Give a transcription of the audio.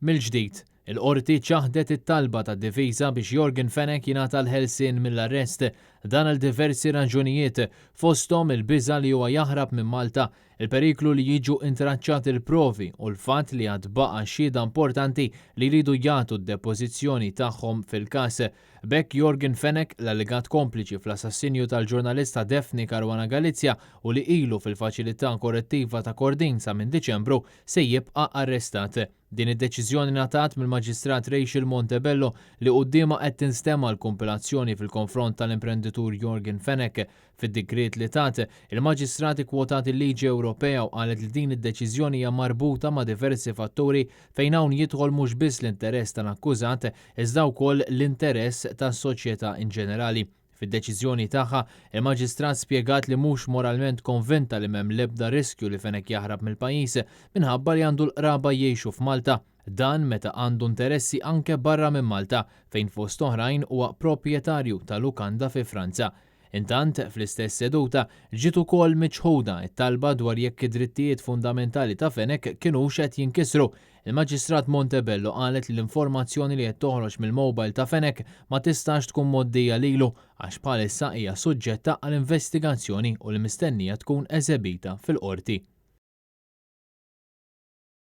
Mill-ġdid, il-qorti ċaħdet it-talba tad-difiża biex Jorgen Fenech jingħata l-ħelsien mill-arrest dan għal diversi raġunijiet fosthom il-biża' li huwa jaħrab minn Malta, il-periklu li jiġu intraċċati l-provi u l-fatt li għad baqa' xhieda importanti li jridu jagħtu d-depożizzjoni tagħhom fil-każ. B'hekk Jorgen Fenech, l-allegat kompliċi fl-assassinju tal-ġurnalista Daphne Caruana Galizia u li ilu fil-faċilità korrettiva ta' Kordinsa minn Diċembru se jibqa' arrestat. Din id-deċiżjoni ngħatat mill-Maġistrat Rachel Montebello li qudiemha qed tinstema l-kompilazzjoni fil-konfront tal-imprenditur Jorgen Fenech. Fid-dekret li tat, il-Maġistrat ikkwotat il-Liġi Ewropea u qalet li din id-deċiżjoni hija marbuta ma' diversi fatturi fejn hawn jidħol mhux biss l-interess tal-akkużat iżda wkoll l-interess tas-soċjetà in ġenerali. Fid-deċiżjoni tagħha, il-Maġistrat spjegat li mhux moralment konvinta li m'hemm l-ebda riskju li Fenech jaħrab mill-pajjiż minħabba li għandu l-qraba jgħixu f'Malta. Dan meta għandu interessi anke barra minn Malta fejn fost oħrajn huwa proprjetarju ta' lukanda fi Franza. Intant, fl-istess seduta, ġiet ukoll miċħuda t-talba dwar jekk id-drittijiet fundamentali ta' Fenech kinux qed jinkisru. Il-Maġistrat Montebello qalet li l-informazzjoni li qed toħroġ mill-mowbajl ta' Fenech ma tistax tkun mgħoddija lilu għax bħalissa hija suġġetta għal investigazzjoni u l-mistennija tkun eżebita fil-qorti.